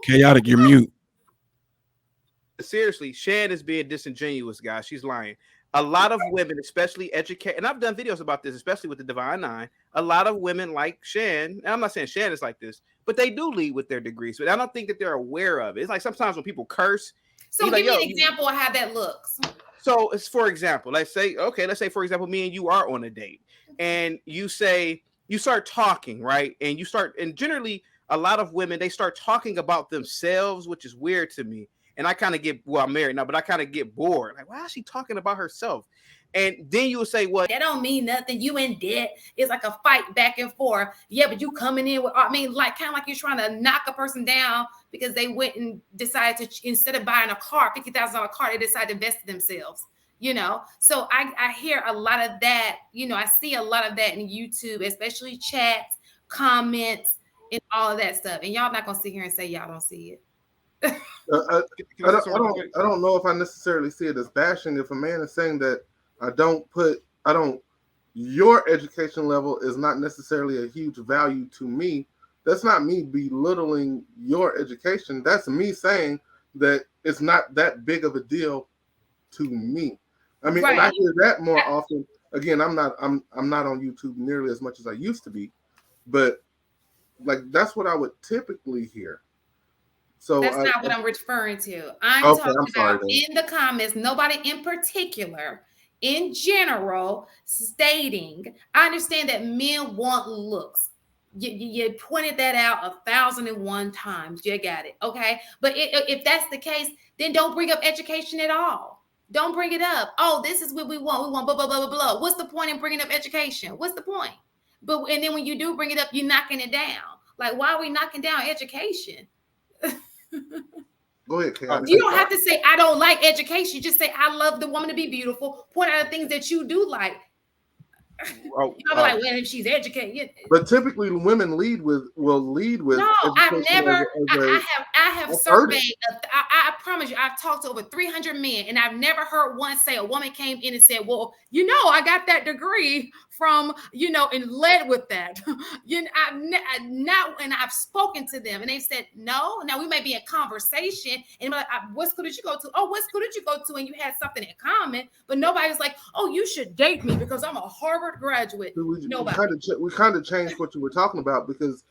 Chaotic, you're mute. Seriously, Shan is being disingenuous, guys. She's lying. A lot of women, especially educated, and I've done videos about this, especially with the Divine Nine. A lot of women like Shan, and I'm not saying Shan is like this, but they do lead with their degrees. But I don't think that they're aware of it. It's like sometimes when people curse. So give me an example of how that looks. So it's, for example, let's say, for example, me and you are on a date, and you start talking, right? And generally, a lot of women, they start talking about themselves, which is weird to me. And I kind of get, well, I'm married now, but I kind of get bored. Like, why is she talking about herself? And then you will say, well, that don't mean nothing. You in debt. It's like a fight back and forth. Yeah, but you coming in with, I mean, like kind of like you're trying to knock a person down because they went and decided to, instead of buying a car, $50,000 car, they decided to invest in themselves. You know, so I hear a lot of that. You know, I see a lot of that in YouTube, especially chats, comments, and all of that stuff. And y'all not gonna sit here and say y'all don't see it. I don't know if I necessarily see it as bashing. If a man is saying that your education level is not necessarily a huge value to me, that's not me belittling your education. That's me saying that it's not that big of a deal to me. I mean, and I hear that more often. Again, I'm not on YouTube nearly as much as I used to be, but like that's what I would typically hear. So that's not what I'm referring to. I'm talking about in the comments, nobody in particular, in general, stating, I understand that men want looks. You pointed that out 1,001 times. You got it. Okay. But if that's the case, then don't bring up education at all. Don't bring it up. Oh, this is what we want. We want blah, blah, blah, blah, blah. What's the point in bringing up education? What's the point? And then when you do bring it up, you're knocking it down. Like, why are we knocking down education? Go ahead, Kay. You don't have to say I don't like education. Just say I love the woman to be beautiful. Point out the things that you do like. You'll be like, well, if she's educated. But typically, women will lead with. No, I've never. I have surveyed. I promise you, I've talked to over 300 men, and I've never heard one say a woman came in and said, "Well, I got that degree from, and led with that." And I've spoken to them, and they said, "No." Now we may be in conversation, and like, "What school did you go to?" "Oh, what school did you go to?" And you had something in common, but nobody was like, "Oh, you should date me because I'm a Harvard graduate." We kind of changed what you were talking about, because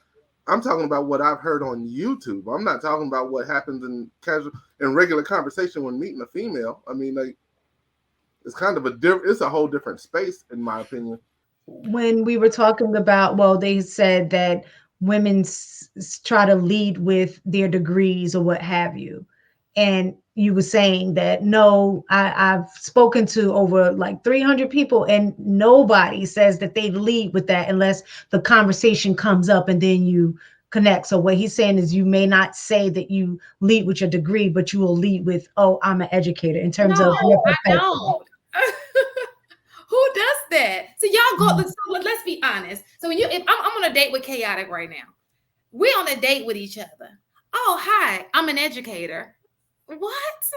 I'm talking about what I've heard on YouTube. I'm not talking about what happens in regular conversation when meeting a female. I mean, like, it's kind of it's a whole different space, in my opinion. When we were talking about, they said that women try to lead with their degrees or what have you. And you were saying that, no, I've spoken to over like 300 people, and nobody says that they lead with that unless the conversation comes up and then you connect. So what he's saying is you may not say that you lead with your degree, but you will lead with, "Oh, I'm an educator," in terms of your I don't. Who does that? So y'all go. Let's be honest. So if I'm on a date with Chaotic right now, we're on a date with each other. "Oh, hi, I'm an educator." What?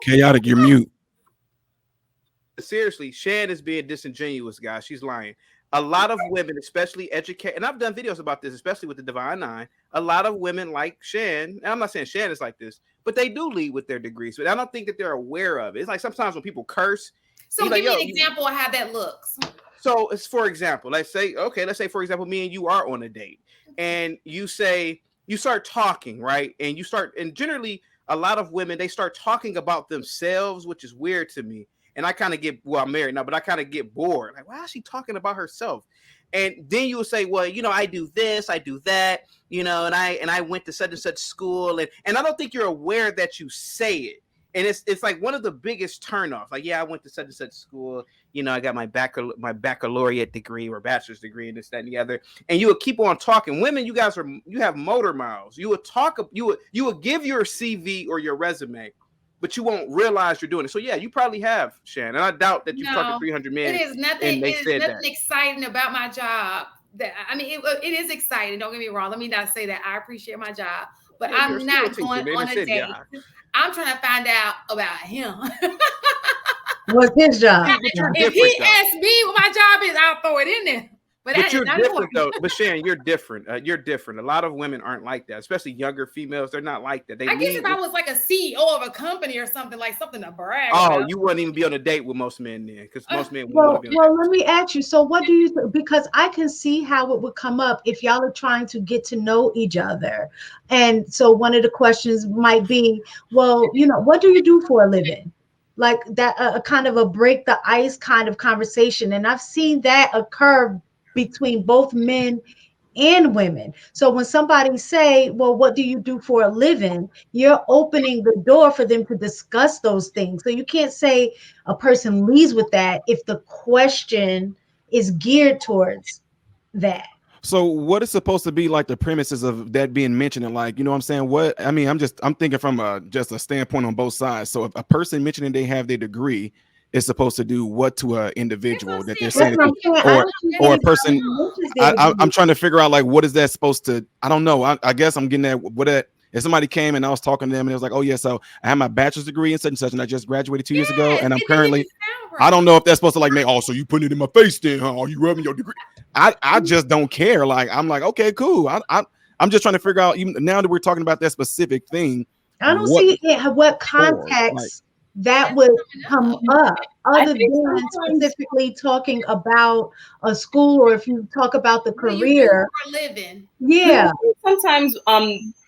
Chaotic, you're mute. Seriously, Shan is being disingenuous, guys. She's lying. A lot of women, especially educated, and I've done videos about this, especially with the Divine Nine. A lot of women like Shan, and I'm not saying Shan is like this, but they do lead with their degrees. But I don't think that they're aware of it. It's like sometimes when people curse. So give me an example of how that looks. So it's, for example, let's say, for example, me and you are on a date, and you start talking, right? And generally, a lot of women, they start talking about themselves, which is weird to me. And I kind of get, well, I'm married now, but I kind of get bored. Like, why is she talking about herself? And then you will say, well, I do this, I do that, and I went to such and such school. And I don't think you're aware that you say it. And it's like one of the biggest turnoffs. Like, yeah, I went to such and such school. I got my baccalaureate degree or bachelor's degree and this, that, and the other. And you would keep on talking. Women, you have motor mouths. You would talk. You would give your CV or your resume, but you won't realize you're doing it. So yeah, you probably have, Shan. And I doubt that you've talked to 300 men. It is nothing. It is nothing exciting about my job. It is exciting. Don't get me wrong. Let me not say that. I appreciate my job, but I'm not going on a date. I'm trying to find out about him. What's his job? If he asks me what my job is, I'll throw it in there. But you're different though. But Sharon, you're different. You're different. A lot of women aren't like that, especially younger females. They're not like that. I guess if I was like a CEO of a company or something to brag about. You wouldn't even be on a date with most men then, because most men well, want to be on a date. let me ask you. So what do you because I can see how it would come up if y'all are trying to get to know each other. And so one of the questions might be, well, what do you do for a living? Like that, a kind of a break the ice kind of conversation. And I've seen that occur between both men and women. So when somebody say, well, what do you do for a living? You're opening the door for them to discuss those things. So you can't say a person leads with that if the question is geared towards that. So what is supposed to be like the premises of that being mentioned? And like, you know what I'm saying? What I mean, I'm thinking from just a standpoint on both sides. So if a person mentioning they have their degree is supposed to do what to an individual that they're saying, or a person, I'm trying to figure out like, what is that supposed to, I don't know. I guess I'm getting at what if somebody came and I was talking to them and it was like, oh yeah, so I have my bachelor's degree in such and such, and I just graduated 2 years ago, and I'm currently, I don't know if that's supposed to like make, oh, so you putting it in my face then, huh? Are you rubbing your degree? I just don't care. Like, I'm like, okay, cool. I'm just trying to figure out, even now that we're talking about that specific thing, I don't see what context that would come up other than specifically talking about a school, or if you talk about the career for a living. Yeah. Sometimes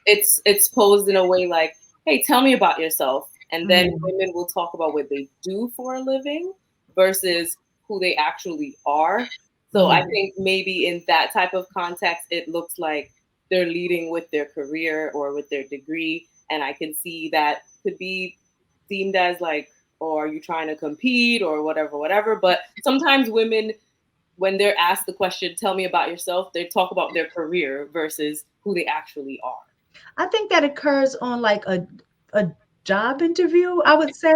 it's posed in a way like, hey, tell me about yourself. And then women will talk about what they do for a living versus who they actually are. So I think maybe in that type of context, it looks like they're leading with their career or with their degree. And I can see that could be deemed as like, oh, are you trying to compete or whatever. But sometimes women, when they're asked the question, tell me about yourself, they talk about their career versus who they actually are. I think that occurs on like a job interview, I would say.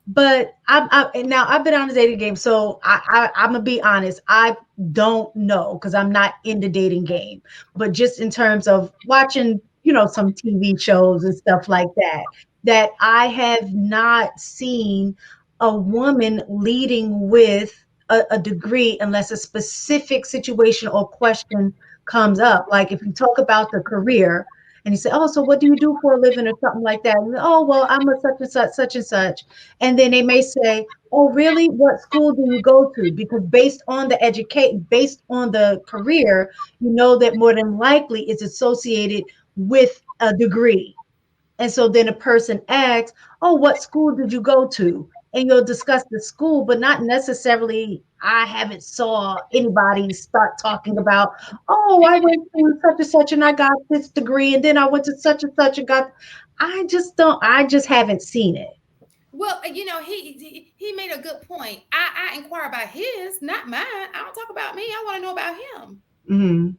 But now I've been on the dating game, so I'm gonna be honest. I don't know because I'm not in the dating game. But just in terms of watching, some TV shows and stuff like that I have not seen a woman leading with a degree unless a specific situation or question comes up. Like if you talk about the career and you say, oh, so what do you do for a living or something like that? And, oh, well, I'm a such and such. And then they may say, oh, really? What school do you go to? Because based on the career, you know that more than likely it's associated with a degree. And so then a person asks, oh, what school did you go to? And you'll discuss the school, but not necessarily, I haven't saw anybody start talking about, oh, I went to such and such and I got this degree. And then I went to such and such and I just haven't seen it. Well, he made a good point. I inquire about his, not mine. I don't talk about me. I want to know about him. Mm-hmm.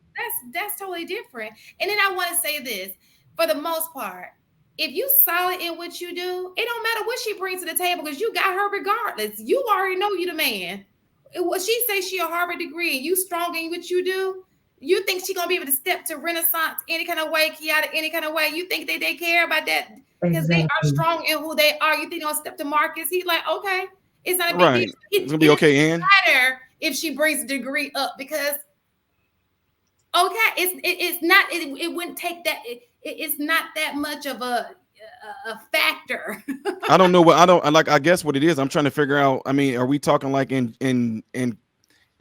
That's totally different. And then I want to say this, for the most part, if you solid in what you do, it don't matter what she brings to the table because you got her regardless. You already know you the man. What she say she a Harvard degree and you strong in what you do, you think she gonna be able to step to Renaissance any kind of way, Kiata any kind of way? You think they care about that because they are strong in who they are? You think they'll step to Marcus? He's like, okay, it's not a big deal. It's gonna be okay, Ann. Matter if she brings the degree up because it's not. It wouldn't take that. It's not that much of a factor. I don't know what I guess what it is. I'm trying to figure out. I mean, are we talking like in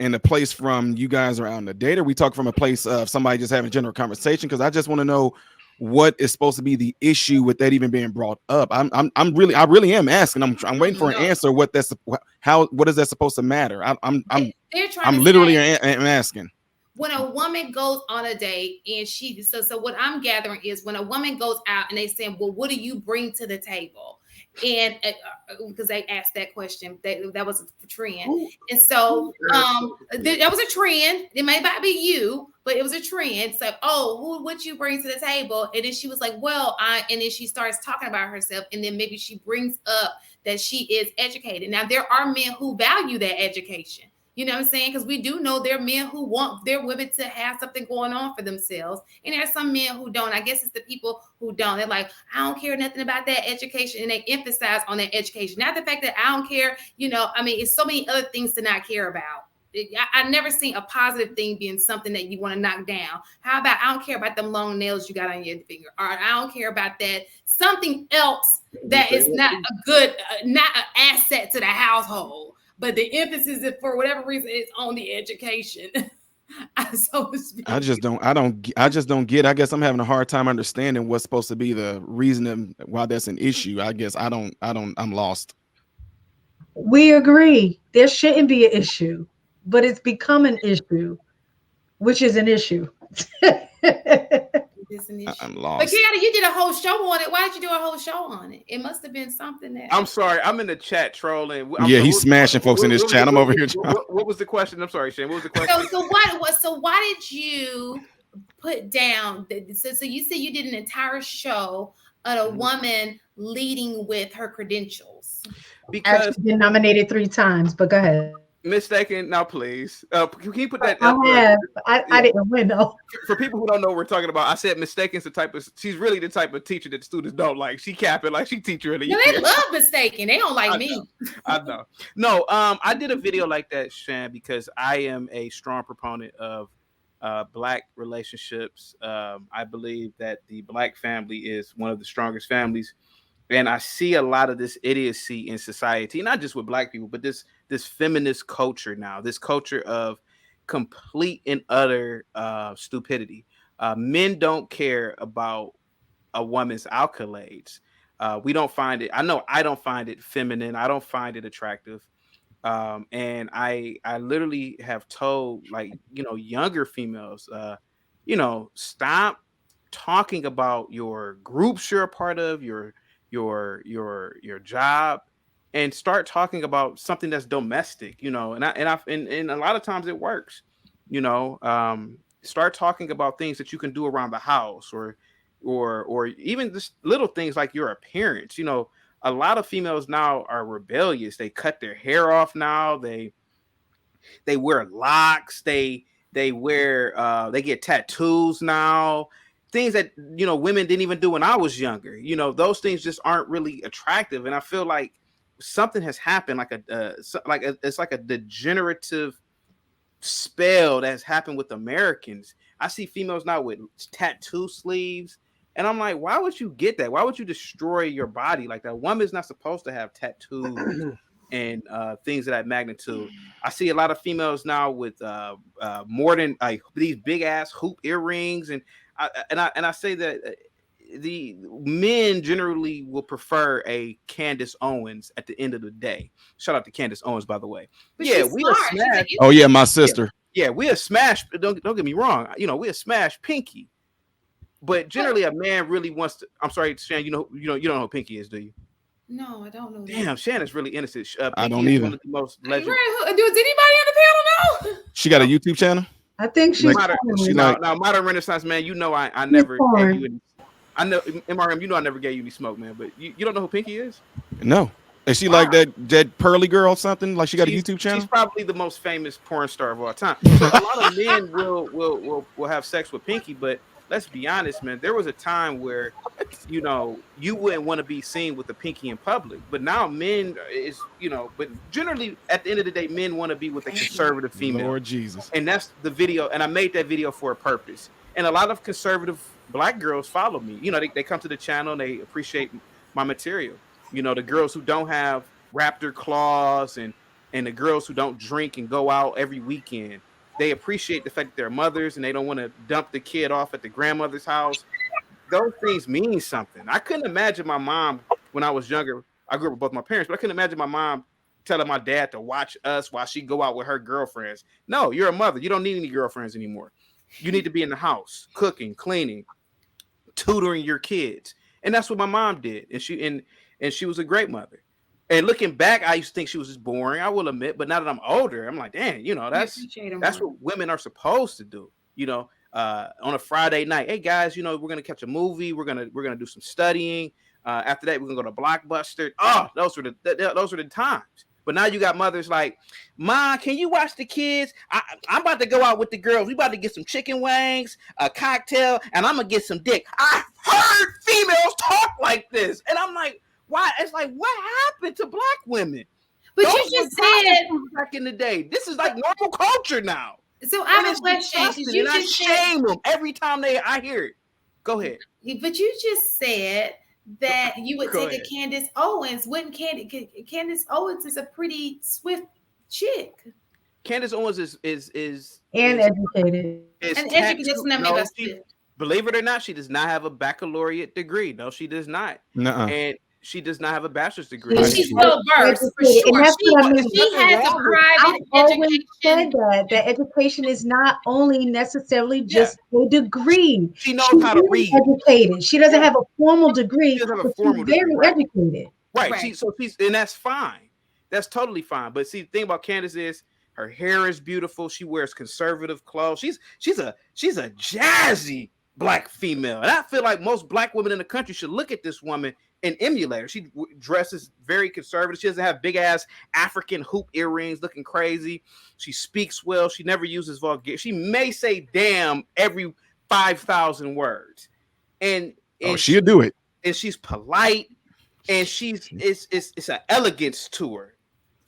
a place from you guys around the date? Or we talk from a place of somebody just having general conversation? Because I just want to know what is supposed to be the issue with that even being brought up. I really am asking. I'm waiting for an answer. What is that supposed to matter? I'm literally asking. When a woman goes on a date and so what I'm gathering is when a woman goes out and they say, well, what do you bring to the table? And because they asked that question, that was a trend. And so that was a trend. It may not be you, but it was a trend. So, what you bring to the table? And then she was like, well, and then she starts talking about herself. And then maybe she brings up that she is educated. Now, there are men who value that education. You know what I'm saying? Because we do know there are men who want their women to have something going on for themselves. And there are some men who don't. I guess it's the people who don't. They're like, I don't care nothing about that education. And they emphasize on that education. Not the fact that I don't care, it's so many other things to not care about. I never seen a positive thing being something that you want to knock down. How about, I don't care about them long nails you got on your finger, or I don't care about that. Something else that is not a good, not an asset to the household, but the emphasis is, for whatever reason, is on the education. So I just don't get. I guess I'm having a hard time understanding what's supposed to be the reason why that's an issue. I guess I'm lost. We agree. There shouldn't be an issue, but it's become an issue, which is an issue. I'm lost. But Kiana, you did a whole show on it. Why did you do a whole show on it? It must have been something that. I'm sorry. I'm in the chat trolling. He's smashing folks in his chat. I'm over here. What was the question? I'm sorry, Shane. What was the question? So why did you put down? So you said you did an entire show on a woman leading with her credentials. Because she's been nominated 3 times. But go ahead. Mistaken. Now, please. Can you put that? I didn't win though. For people who don't know what we're talking about, I said Mistaken's the type of. She's really the type of teacher that students don't like. She capping like she teach really. No, they love Mistaken. They don't like me. I know. No. I did a video like that, Shan, because I am a strong proponent of Black relationships. I believe that the Black family is one of the strongest families. And I see a lot of this idiocy in society, not just with Black people, but this feminist culture now, this culture of complete and utter stupidity. Men don't care about a woman's accolades. We don't find it. I know I don't find it feminine. I don't find it attractive. And I literally have told, like, younger females, stop talking about your groups you're a part of, your job, and start talking about something that's domestic, and a lot of times it works, start talking about things that you can do around the house, or even just little things like your appearance. A lot of females now are rebellious. They cut their hair off now. They wear locks. They wear they get tattoos now. Things that women didn't even do when I was younger. Those things just aren't really attractive, and I feel like something has happened, it's like a degenerative spell that has happened with Americans. I see females now with tattoo sleeves, and I'm like, why would you get that? Why would you destroy your body like that? A woman's not supposed to have tattoos and things of that magnitude. I see a lot of females now with more than these big ass hoop earrings, and I say that the men generally will prefer a Candace Owens at the end of the day. Shout out to Candace Owens, by the way. But yeah, we are smashed. Oh yeah, my sister. Yeah, we are smashed. Don't get me wrong. We are smashed Pinky. But generally, a man really wants to. I'm sorry, Shan. You don't know who Pinky is, do you? No, I don't know. Damn, Shan is really innocent. I don't either. One of the most legendary. Does anybody on the panel know? She got a YouTube channel. I think she's now Modern Renaissance, man. I never gave you any. I know MRM. I never gave you any smoke, man. But you don't know who Pinky is? No. Is she like that pearly girl or something? Like she got a YouTube channel? She's probably the most famous porn star of all time. So a lot of men will have sex with Pinky, but let's be honest, man. There was a time where, you wouldn't want to be seen with the Pinky in public. But now men but generally at the end of the day, men want to be with a conservative female. Lord Jesus. And that's the video. And I made that video for a purpose. And a lot of conservative Black girls follow me. They come to the channel and they appreciate my material. The girls who don't have raptor claws and the girls who don't drink and go out every weekend. They appreciate the fact that they're mothers and they don't want to dump the kid off at the grandmother's house. Those things mean something. I couldn't imagine my mom when I was younger. I grew up with both my parents, but I couldn't imagine my mom telling my dad to watch us while she go out with her girlfriends. No, you're a mother. You don't need any girlfriends anymore. You need to be in the house, cooking, cleaning, tutoring your kids. And that's what my mom did. And she was a great mother. And looking back, I used to think she was just boring, I will admit. But now that I'm older, I'm like, dang, that's what women are supposed to do. On a Friday night, hey guys, we're gonna catch a movie, we're gonna do some studying. After that, we're gonna go to Blockbuster. Oh, those were the times. But now you got mothers like, Ma, can you watch the kids? I'm about to go out with the girls. We about to get some chicken wings, a cocktail, and I'm gonna get some dick. I heard females talk like this, and I'm like, why? It's like, what happened to Black women? But you just said back in the day. This is like normal culture now. So I have a question. And I shame them every time I hear it. Go ahead. But you just said that you would take a Candace Owens. Wouldn't Candace Owens is a pretty swift chick. Candace Owens is educated. And educated. Believe it or not, she does not have a baccalaureate degree. No, she does not. Nuh-uh. And she does not have a bachelor's degree. She's well versed for sure. And that's what I mean. She has a private education. Said that education is not only necessarily just a degree. She knows how to read. Educated. She doesn't have a formal degree. She doesn't have a formal degree. Very educated. Right. And that's fine. That's totally fine. But see, the thing about Candace is her hair is beautiful. She wears conservative clothes. She's a jazzy Black female. And I feel like most Black women in the country should look at this woman and emulate her. She dresses very conservative. She doesn't have big ass African hoop earrings looking crazy. She speaks well. She never uses vulgar. She may say damn every 5,000 words. And she'll do it. And she's polite. And it's an elegance to her.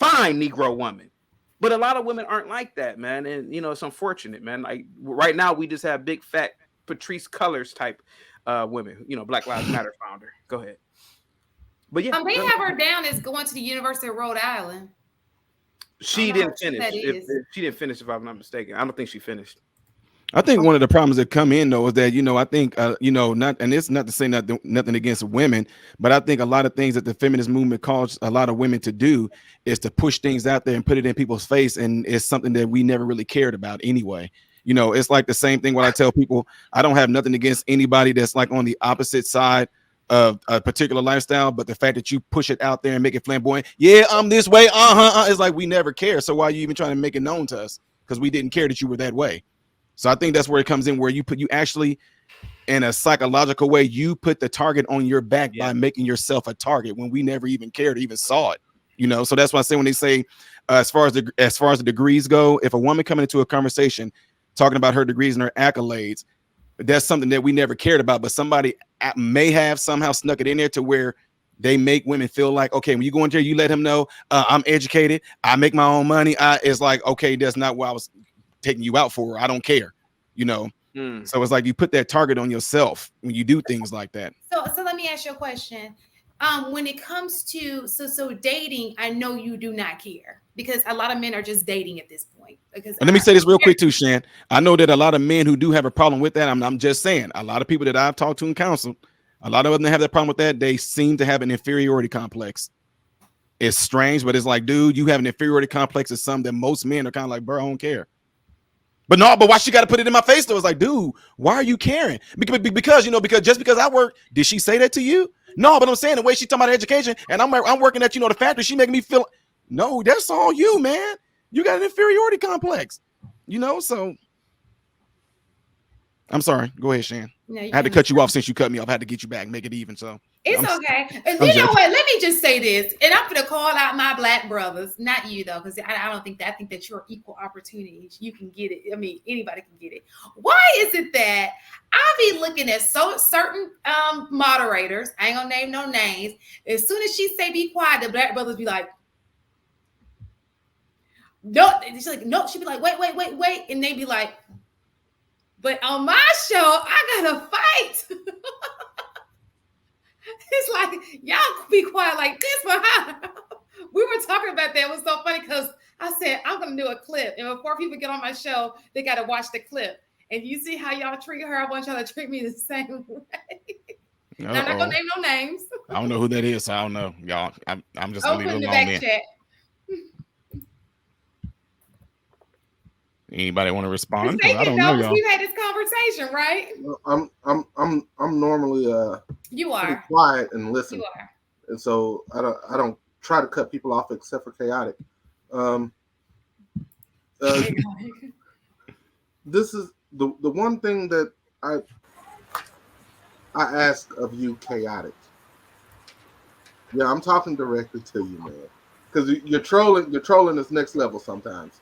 Fine Negro woman. But a lot of women aren't like that, man. And it's unfortunate, man. Like right now we just have big fat Patrice Cullors type women, Black Lives Matter founder. Go ahead. But yeah, they have her down as going to the University of Rhode Island. She didn't finish. She didn't finish, if I'm not mistaken. I don't think she finished. I think one of the problems that come in though is that I think not, and it's not to say nothing against women, but I think a lot of things that the feminist movement calls a lot of women to do is to push things out there and put it in people's face, and it's something that we never really cared about anyway. It's like the same thing when I tell people I don't have nothing against anybody that's like on the opposite side of a particular lifestyle, but the fact that you push it out there and make it flamboyant, I'm this way, it's like we never care. So why are you even trying to make it known to us? Because we didn't care that you were that way. So I think that's where it comes in, where you actually, in a psychological way, you put the target on your back by making yourself a target when we never even cared or even saw it. So that's why I say when they say as far as the degrees go, if a woman coming into a conversation talking about her degrees and her accolades, that's something that we never cared about, but somebody may have somehow snuck it in there to where they make women feel like, okay, when you go in there, you let him know I'm educated, I make my own money. It's like, okay, that's not what I was taking you out for. I don't care, So it's like you put that target on yourself when you do things like that. So let me ask you a question. When it comes to so dating, I know you do not care because a lot of men are just dating at this point. Because let me say this real quick too, Shan. I know that a lot of men who do have a problem with that. I'm just saying, a lot of people that I've talked to in counsel, a lot of them that have that problem with that. They seem to have an inferiority complex. It's strange, but it's like, dude, you have an inferiority complex. It's something that most men are kind of like, bro, I don't care. But why she got to put it in my face though? It's like, dude, why are you caring? Because just because I work, did she say that to you? No, but I'm saying the way she talking about education, and I'm working at the factory. She making me feel. No, that's all you, man. You got an inferiority complex, So I'm sorry. Go ahead, Shan. No, I had to cut you off since you cut me off. I had to get you back, make it even. So it's okay. And you know what? Let me just say this, and I'm gonna call out my Black brothers, not you though, because I don't think that. I think that you're equal opportunity. You can get it. I mean, anybody can get it. Why is it that I be looking at certain moderators? I ain't gonna name no names. As soon as she say be quiet, the Black brothers be like, no. She's like, no. She'd be like, wait, and they be like, but on my show, I gotta fight. It's like, y'all be quiet like this, but we were talking about that. It was so funny because I said, I'm going to do a clip. And before people get on my show, they got to watch the clip. And you see how y'all treat her, I want y'all to treat me the same way. I'm not going to name no names. I don't know who that is, so I don't know. Y'all, I'm just going to leave it alone then. Chat. Anybody want to respond? I don't know, y'all. We've had this conversation, right? I'm normally you are quiet and listen. You are, and so I don't try to cut people off except for chaotic. This is the one thing that I ask of you, chaotic. Yeah, I'm talking directly to you, man, because you're trolling this next level sometimes.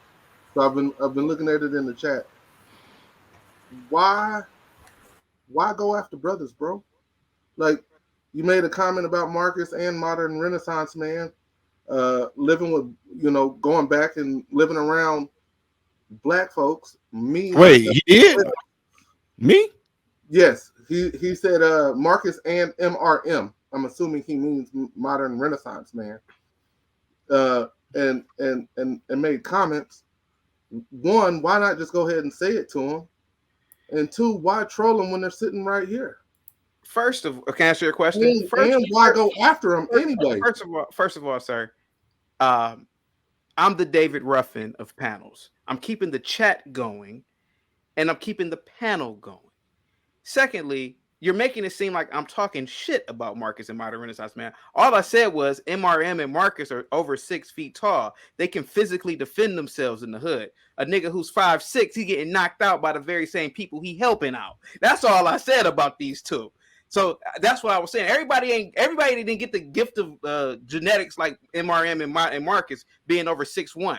So I've been looking at it in the chat. Why go after brothers, bro? Like, you made a comment about Marcus and Modern Renaissance Man. living with, going back and living around black folks. Me. Wait, he did? Me? Yes, he said Marcus and MRM. I'm assuming he means modern Renaissance man. And made comments. One, why not just go ahead and say it to him? And two, why troll them when they're sitting right here? First of all, can I answer your question? And why go after them anyway? First of all, sir, I'm the David Ruffin of panels. I'm keeping the chat going, and I'm keeping the panel going. Secondly, you're making it seem like I'm talking shit about Marcus and Modern Renaissance Man. All I said was MRM and Marcus are over 6 feet tall. They can physically defend themselves in the hood. A nigga who's 5'6", he getting knocked out by the very same people he helping out. That's all I said about these two. So that's what I was saying. Everybody didn't get the gift of genetics like MRM and Marcus being over 6'1".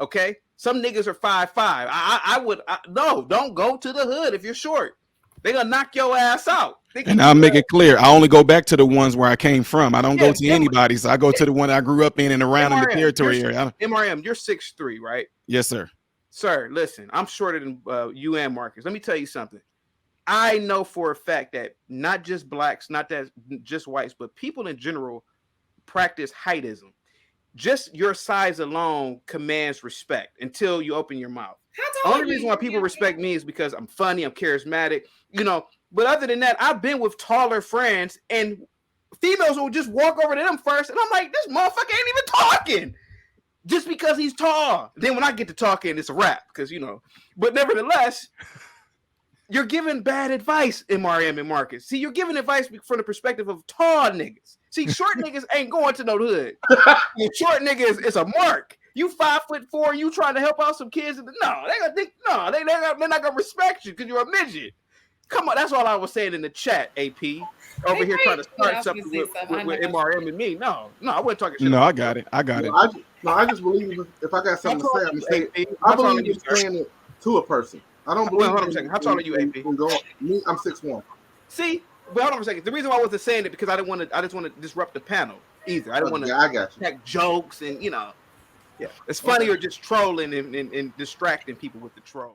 Okay, some niggas are 5'5". No, don't go to the hood if you're short. They're gonna knock your ass out. And I'll make it clear. I only go back to the ones where I came from. I don't go to anybody. So I go to the one I grew up in and around in the territory area. MRM, you're 6'3", right? Yes, sir. Sir, listen, I'm shorter than you and Marcus. Let me tell you something. I know for a fact that not just blacks, not that just whites, but people in general practice heightism. Just your size alone commands respect until you open your mouth. The only reason why people respect me is because I'm funny, I'm charismatic, But other than that, I've been with taller friends and females will just walk over to them first. And I'm like, this motherfucker ain't even talking just because he's tall. Then when I get to talking, it's a wrap because, but nevertheless, you're giving bad advice, MRM and Marcus. See, you're giving advice from the perspective of tall niggas. See, short niggas ain't going to no hood. Short niggas is a mark. You 5'4", you trying to help out some kids? They're not gonna respect you because you're a midget. Come on, that's all I was saying in the chat. AP over here trying to start something with MRM and me. No, I wasn't talking shit. No, I got it. I just believe if I got something to say, I'm saying. I believe you're saying it to a person. I don't believe. Hold on a second. How tall are you, AP? Me, I'm 6'1". See, but hold on a second. The reason why I wasn't saying it because I just want to disrupt the panel either. I don't want to. I got you. Take jokes and Yeah, it's funnier just trolling and distracting people with the troll.